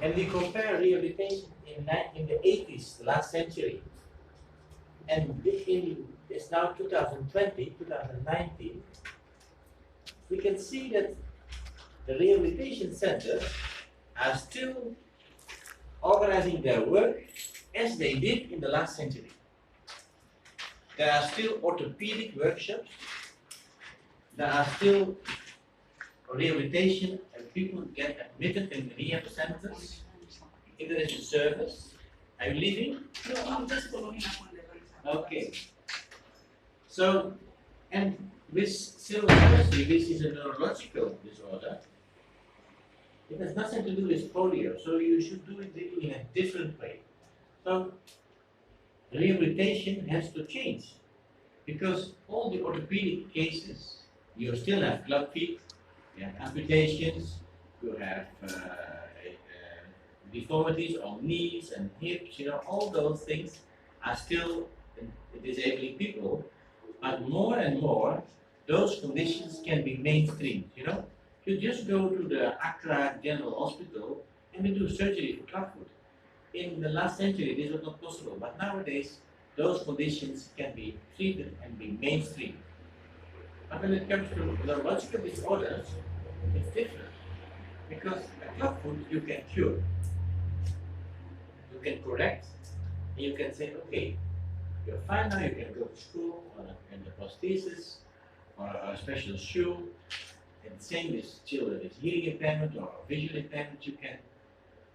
And we compare rehabilitation in the 80s, the last century, and it's now 2020, 2019, we can see that the rehabilitation centers are still organizing their work as they did in the last century. There are still orthopedic workshops, there are still rehabilitation, and people get admitted in rehab centers. If there is a service, are you leaving? No, I'm just following up on the concept. Okay. So, and with cerebral palsy, which is a neurological disorder, it has nothing to do with polio, so you should do it in a different way. So, rehabilitation has to change because all the orthopedic cases, you still have club feet, you have amputations, you have deformities on knees and hips, all those things are still disabling people, but more and more, those conditions can be mainstreamed. You just go to the Accra General Hospital and we do surgery for clubfoot. In the last century, this was not possible, but nowadays, those conditions can be treated and be mainstream. But when it comes to neurological disorders, it's different. Because a clubfoot you can cure, you can correct, and you can say, okay, you're fine now, you can go to school and the prosthesis or a special shoe. And same with children with hearing impairment or visual impairment, you can,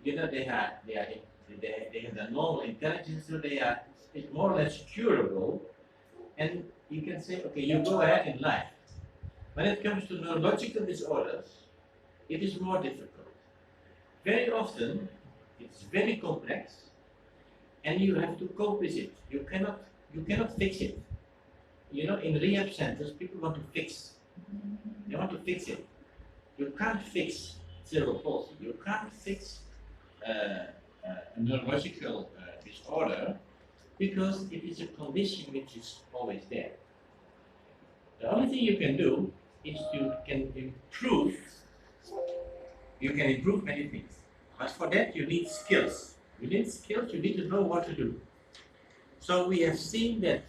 they have the normal intelligence, so it's more or less curable, and you can say, okay, you go ahead in life. When it comes to neurological disorders, it is more difficult. Very often, it's very complex, and you have to cope with it. You cannot fix it. In rehab centers, people want to fix. They want to fix it. You can't fix cerebral palsy. You can't fix a neurological disorder because it is a condition which is always there. The only thing you can do is you can improve many things. But for that you need skills. You need to know what to do. So we have seen that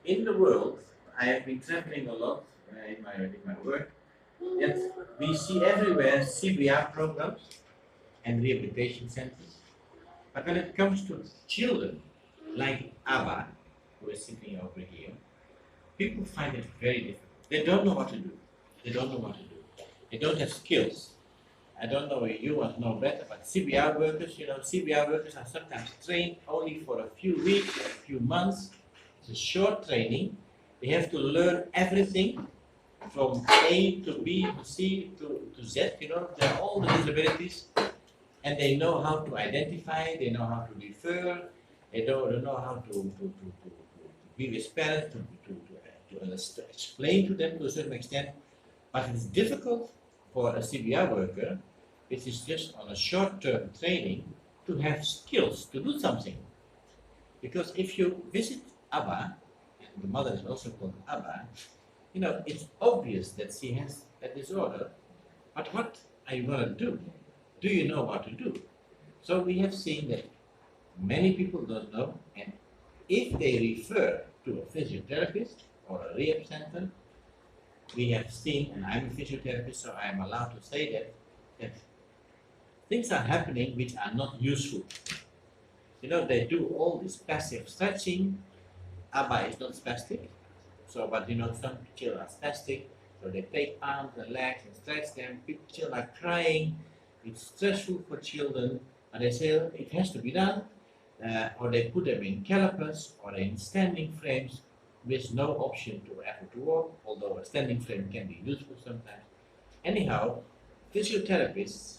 in the world, I have been traveling a lot in my work, that we see everywhere CBR programs and rehabilitation centers. But when it comes to children, like Abba, who is sitting over here, people find it very difficult. They don't know what to do. They don't have skills. I don't know if you know better, but CBR workers are sometimes trained only for a few weeks, a few months. It's a short training. They have to learn everything from A to B to C to Z. There are all the disabilities, and they know how to identify. They know how to refer. They know how to be with parents, to explain to them to a certain extent. But it's difficult for a CBR worker, which is just on a short-term training, to have skills to do something. Because if you visit Abba, and the mother is also called Abba, it's obvious that she has a disorder, but what are you going to do? Do you know what to do? So we have seen that many people don't know, and if they refer to a physiotherapist or a rehab center, we have seen, and I'm a physiotherapist, so I am allowed to say that things are happening which are not useful. They do all this passive stretching. Abba is not spastic, but some children are spastic, so they take arms and legs and stretch them. Children are crying. It's stressful for children, and they say it has to be done, or they put them in calipers or in standing frames with no option to walk, although a standing frame can be useful sometimes. Anyhow, physiotherapists,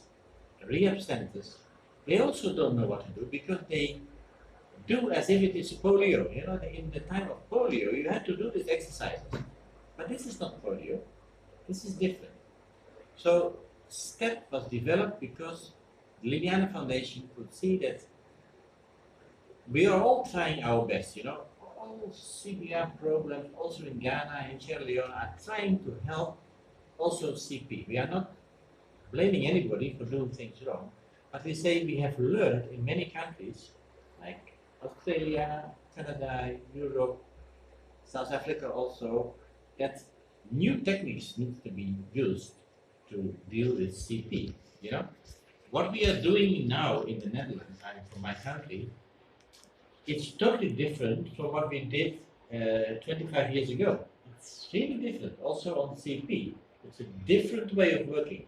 rehab centers, they also don't know what to do because they do as if it is polio. In the time of polio, you had to do these exercises. But this is not polio. This is different. So, STEP was developed because the Liliane Foundation could see that we are all trying our best. All CBR programs, also in Ghana and Sierra Leone, are trying to help also CP. We are not blaming anybody for doing things wrong, But we say we have learned in many countries, like Australia, Canada, Europe, South Africa also, that new techniques need to be used to deal with CP. You know, what we are doing now in the Netherlands, and for my country, it's totally different from what we did 25 years ago. It's really different. Also on CP, it's a different way of working.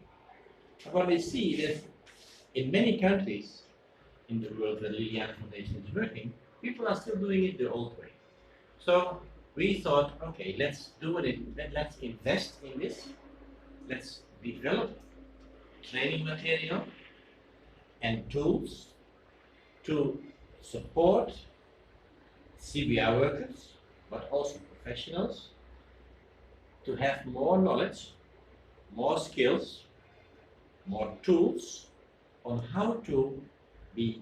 And what we see is in many countries in the world where Liliane Foundation is working, people are still doing it the old way. So we thought, okay, let's do it. Let's invest in this. Let's develop training material and tools to support CBR workers, but also professionals, to have more knowledge, more skills, more tools on how to be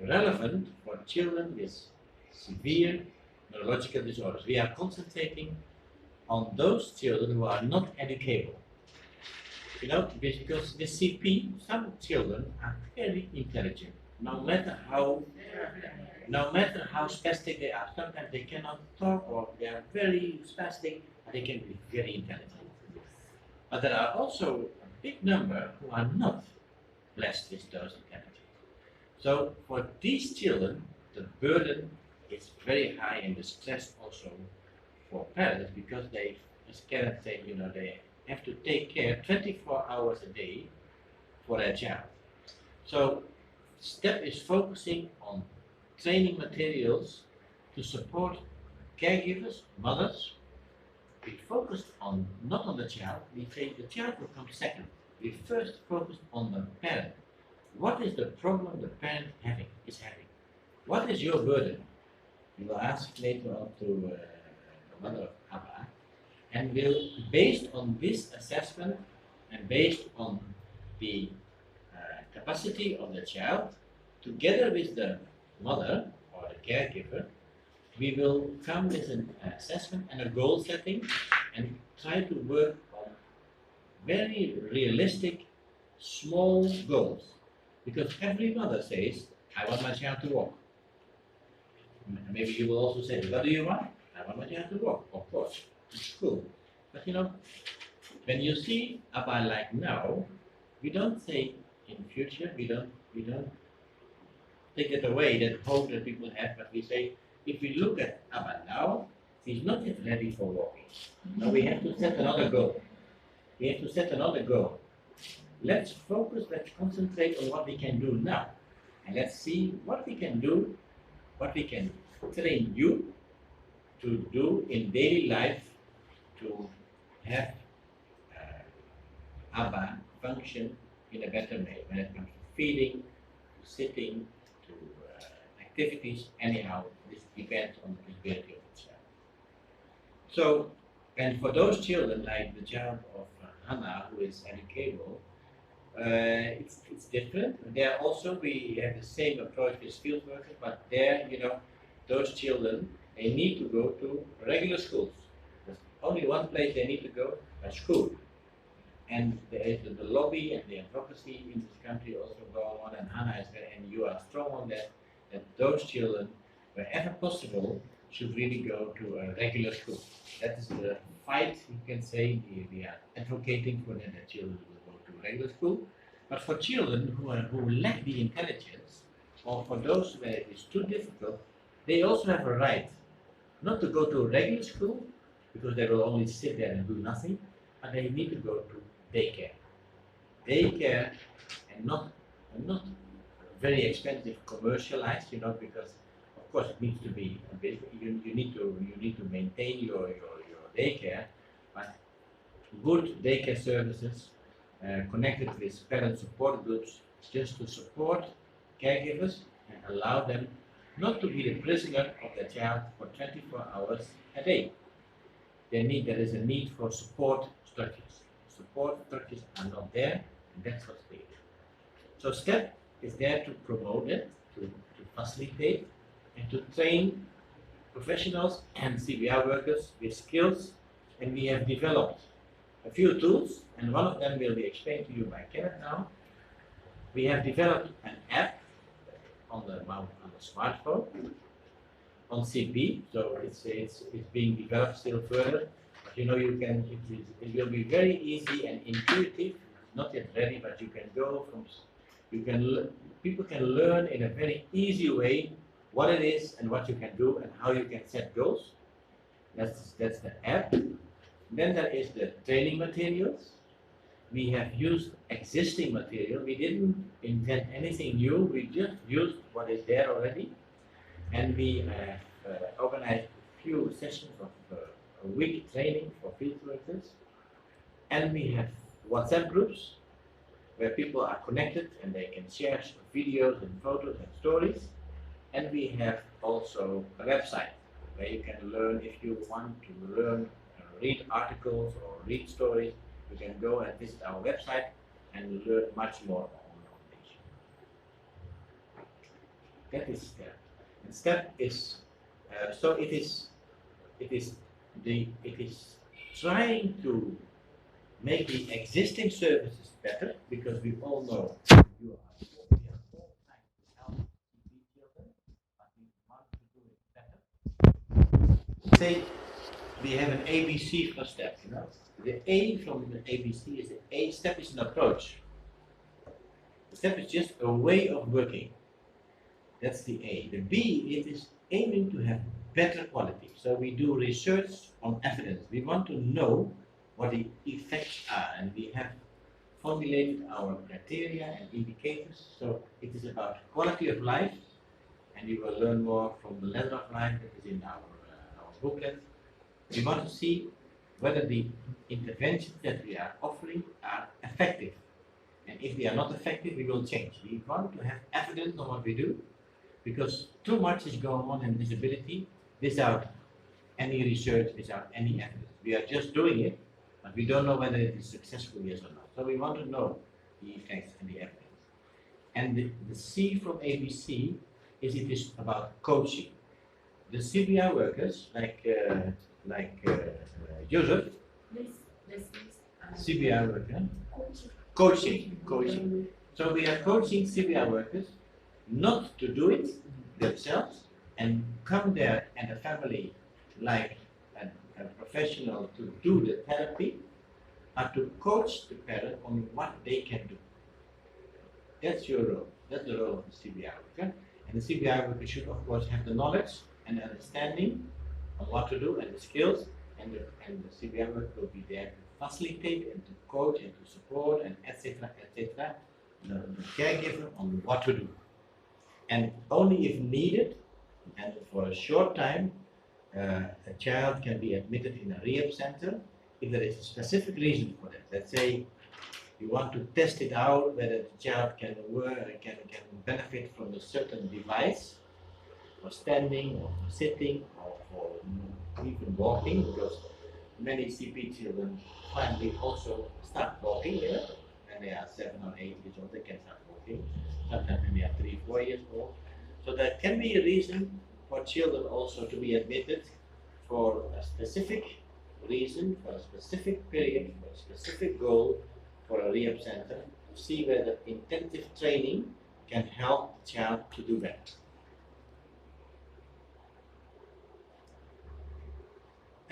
relevant for children with severe neurological disorders. We are concentrating on those children who are not educable. You know, because with CP, some children are very intelligent, no matter how spastic they are. Sometimes they cannot talk or they are very spastic, and they can be very intelligent. But there are also a big number who are not blessed with those intelligence. So for these children, the burden is very high and the stress also for parents, because they, as Karen said, you know, they have to take care 24 hours a day for their child. So STEP is focusing on training materials to support caregivers, mothers. We focused on not on the child, we say the child will come second. We first focused on the parent. What is the problem the parent is having? What is your burden? We will ask later on to the mother of Abba, and will, based on this assessment and based on the capacity of the child, together with the mother or the caregiver, we will come with an assessment and a goal setting and try to work on very realistic, small goals. Because every mother says, I want my child to walk. Maybe you will also say, what do you want? I want my child to walk, of course, to school. But you know, when you see Abba like now, we don't say in future, we don't take it away, that hope that people have, but we say, if we look at Abba now, he's not yet ready for walking. Now we have to set another goal. We have to set another goal. Let's focus, let's concentrate on what we can do now. And let's see what we can do, what we can train you to do in daily life to have Abba function in a better way when it comes to feeding, to sitting, to activities. Anyhow, this depends on the disability of the child. So, and for those children, like the child of Hannah, who is educable, it's different. There also we have the same approach with field workers, but there, you know, those children, they need to go to regular schools. There's only one place they need to go, a school. And there is the lobby and the advocacy in this country also going on, and Hannah is there, and you are strong on that those children, wherever possible, should really go to a regular school. That is the fight, you can say. We are advocating for that children will go to regular school. But for children who lack the intelligence, or for those where it is too difficult, they also have a right not to go to a regular school, because they will only sit there and do nothing, but they need to go to daycare. Daycare, and not very expensive commercialized, you know, because of course it needs to be a bit, you need to maintain your daycare, but good daycare services connected with parent support groups, just to support caregivers and allow them not to be the prisoner of their child for 24 hours a day. There is a need for support structures. Support structures are not there, and that's what's needed. So STEP is there to promote it, to facilitate, and to train professionals and CBR workers with skills, and we have developed a few tools, and one of them will be explained to you by Kenneth now. We have developed an app on the smartphone on CP, so it's being developed still further. But you know, it will be very easy and intuitive. Not yet ready, but you can go from people can learn in a very easy way what it is and what you can do and how you can set goals. That's the app. Then there is the training materials. We have used existing material. We didn't invent anything new. We just used what is there already. And we have organized a few sessions of a week training for field workers. And we have WhatsApp groups where people are connected and they can share videos and photos and stories. And we have also a website where you can learn, if you want to learn, read articles or read stories, you can go and visit our website and learn much more on the foundation. That is STEP. And STEP is so it is trying to make the existing services better, because we all know we are all trying to help TB children, but we want to do it better. Say we have an ABC for STEP, you know. The A from the ABC is the A. STEP is an approach. The STEP is just a way of working. That's the A. The B, it is aiming to have better quality. So we do research on evidence. We want to know what the effects are, and we have formulated our criteria and indicators. So it is about quality of life, and you will learn more from the letter of life that is in our booklet. We want to see whether the interventions that we are offering are effective. And if they are not effective, we will change. We want to have evidence on what we do, because too much is going on in disability without any research, without any evidence. We are just doing it, but we don't know whether it is successful, yes or no. So we want to know the effects and the evidence. And the C from ABC is it is about coaching. The CBR workers, like Joseph, CBR worker, coaching. So we are coaching CBR workers not to do it themselves and come there and a family like a professional to do the therapy, but to coach the parent on what they can do. That's your role. That's the role of the CBR worker. And the CBR worker should, of course, have the knowledge and understanding on what to do and the skills, and the CBR worker will be there to facilitate and to coach and to support and etc. The caregiver on what to do. And only if needed, and for a short time, a child can be admitted in a rehab center if there is a specific reason for that. Let's say you want to test it out whether the child can benefit from a certain device, or standing, or sitting, or even walking, because many CP children finally also start walking. Yeah? When they are 7 or 8 years old, they can start walking. Sometimes when they are 3, 4 years old. So that can be a reason for children also to be admitted for a specific reason, for a specific period, for a specific goal, for a rehab center, to see whether intensive training can help the child to do that.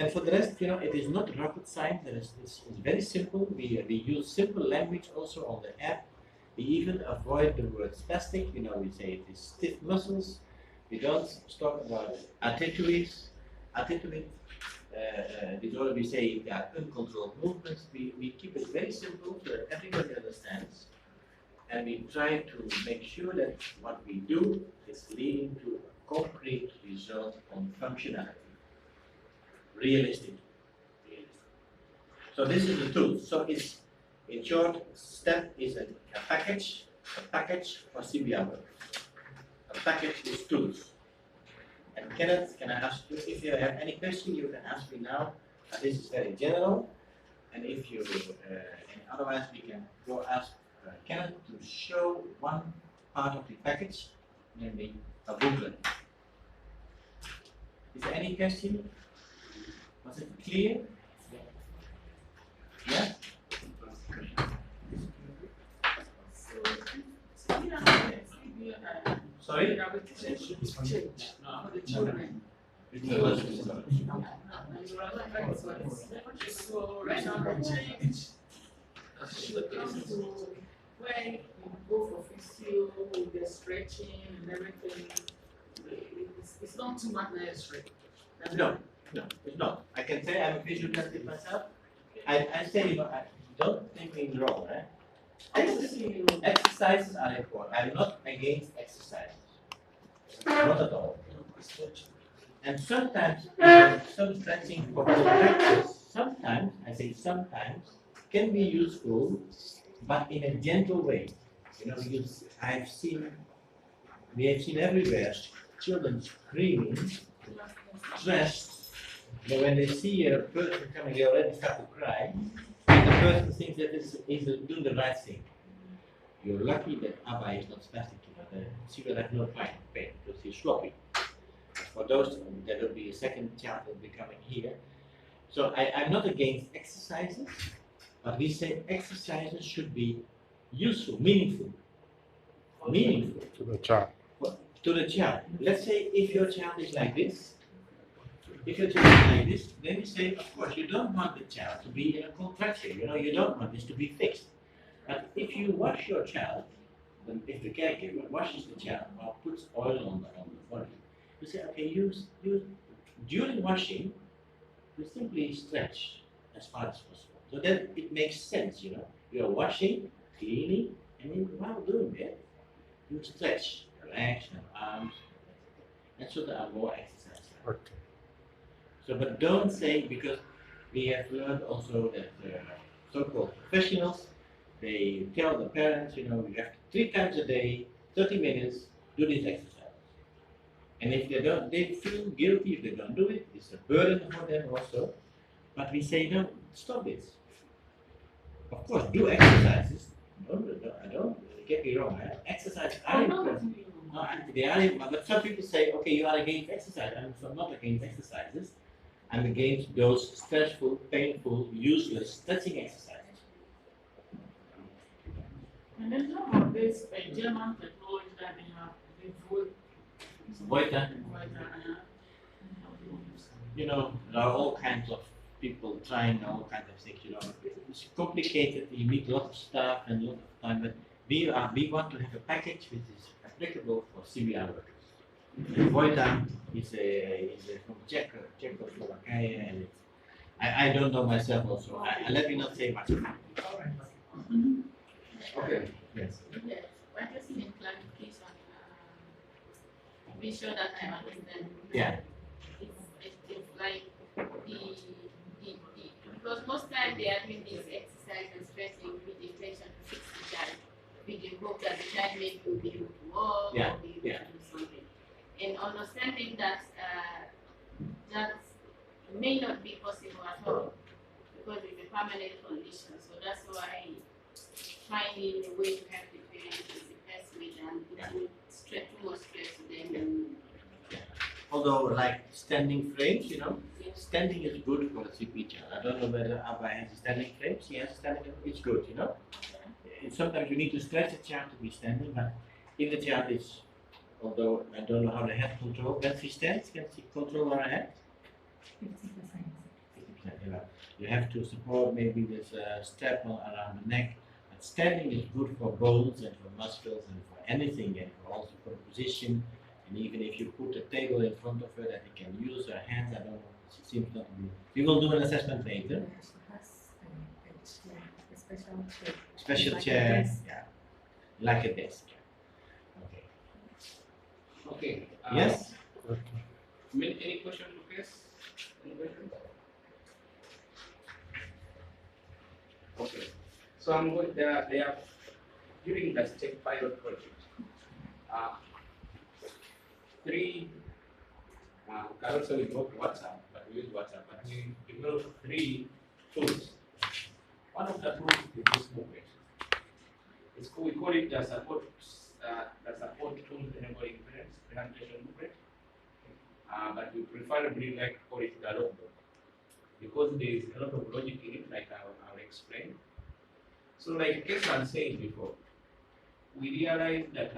And for the rest, you know, it is not rocket science. It's very simple. We use simple language also on the app. We even avoid the word spastic. You know, we say it is stiff muscles. We don't talk about attenuates. Disorder, we say they are uncontrolled movements. We keep it very simple so that everybody understands. And we try to make sure that what we do is leading to a concrete result on functionality. Realistic. So this is the tool. So it's, in short, STEP is a package for CBR work. A package is tools. And Kenneth, can I ask you, if you have any question, you can ask me now. This is very general. And if you, and otherwise we can go ask Kenneth to show one part of the package, namely a booklet. Is there any question? Was it clear? Yeah? Sorry? The children. So right now the change should come to where you go for physio with the stretching and everything. It's not too much necessary. No, it's not. I can say I'm a physiotherapist myself. I say, I don't think me wrong, eh? Exercises are important. I'm not against exercises. Not at all. And sometimes some stretching for contractures, sometimes, I say sometimes, can be useful, but in a gentle way. We have seen everywhere children screaming, stressed, but when they see a person coming, they already start to cry, and the person thinks that he's doing the right thing. You're lucky that Abba is not spastic, she will have no pain because he's sloppy. For those, there will be a second child that will be coming here. So I'm not against exercises, but we say exercises should be useful, meaningful. Meaningful. To the child. To the child. Let's say if your child is like this, then you say, of course, you don't want the child to be in a contraction. You don't want this to be fixed. But if you wash your child, if the caregiver washes the child or puts oil on the body, you say, okay, use during washing, you simply stretch as far as possible. So then it makes sense, You're washing, cleaning, and then while doing that, you stretch, relax your arms, and so there are more exercises. Okay. So, but don't say, because we have learned also that so-called professionals, they tell the parents, you have 3 times a day, 30 minutes, do this exercise. And if they don't, they feel guilty if they don't do it. It's a burden for them also. But we say, no, stop this. Of course, do exercises. I don't get me wrong. Exercises are important. No, they are, but some people say, okay, you are against exercise. I'm not against exercises. I'm against those stressful, painful, useless stretching exercises. And then some of this German technology that they have, they put Voita. There are all kinds of people trying all kinds of things. It's complicated. You need a lot of stuff and a lot of time. But we want to have a package which is applicable for CBR workers. And Voita is from Czechoslovakia, and I don't know myself also. Let me not say much. Okay. Yes. Yes, I just need clarification. Be sure that I understand. Yeah. It's like because most times they are doing this exercise and stretching with the intention to fix the child, with the hope that the child may be able to walk Yeah. or be able to do something. And understanding that that may not be possible at all because it's a permanent condition. So that's why finding a way to help the parents is the best way than putting too much stress to them. Although, like standing frames, standing is good for a CP child. I don't know whether Abba has a standing frame. She has a standing frame. It's good, And sometimes you need to stretch a child to be standing, but if the child is, although I don't know how the head control, when she stands, can she control her head? 50%. 50%, You have to support maybe with a strap around the neck. But standing is good for bones and for muscles and for anything, and also for the position. And even if you put a table in front of her that he can use her hands, I don't know, she seems not to be. We will do an assessment later. She has a special chair. Special Like a chair, desk. like a desk. Okay. Okay. Yes? Any question to Chris? Any questions? Okay. So I'm going there. They are during the state pilot project. 3. Can also we go to WhatsApp, but we use WhatsApp. But we developed 3 tools. One of the tools is this movement. We call it the support tools enabling parents presentation movement. But we preferably like to call it the logbook because there is a lot of logic in it, like I will explain. So, like Keshan said before, we realized that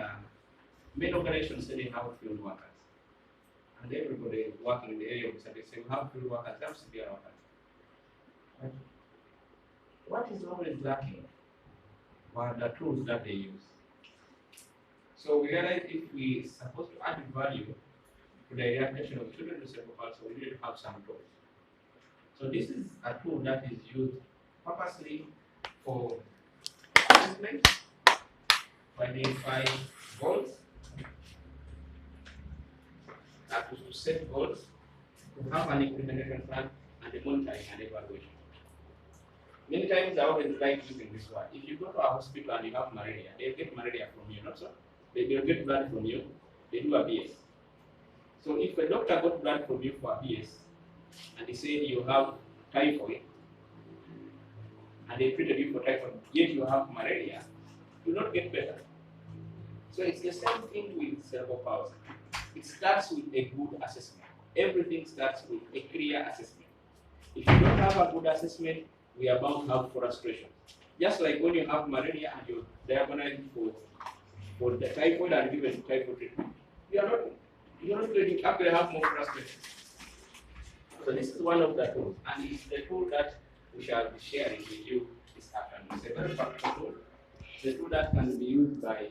many organizations say they have field workers. And everybody working in the area of disability say we have field workers, have severe workers. But what is always lacking are the tools that they use. So we realize if we are supposed to add value to the rehabilitation of children with cerebral palsy, we need to have some tools. So this is a tool that is used purposely for assessment, to identify goals, to set goals, to have an implementation plan, and the monitoring and evaluation. Many times I always like using this one. If you go to a hospital and you have malaria, they get malaria from you, not so? They will get blood from you, they do a BS. So if a doctor got blood from you for a BS, and they say you have typhoid, and they treated you for typhoid, yet you have malaria, you will not get better. So it's the same thing with cerebral palsy. It starts with a good assessment. Everything starts with a clear assessment. If you don't have a good assessment, we are bound to have frustration. Just like when you have malaria and you're diagnosed for the typhoid and given typhoid treatment, you're not going to actually have more frustration. So this is one of the tools, and it's the tool that we shall be sharing with you this afternoon. It's a very practical tool. It's a tool that can be used by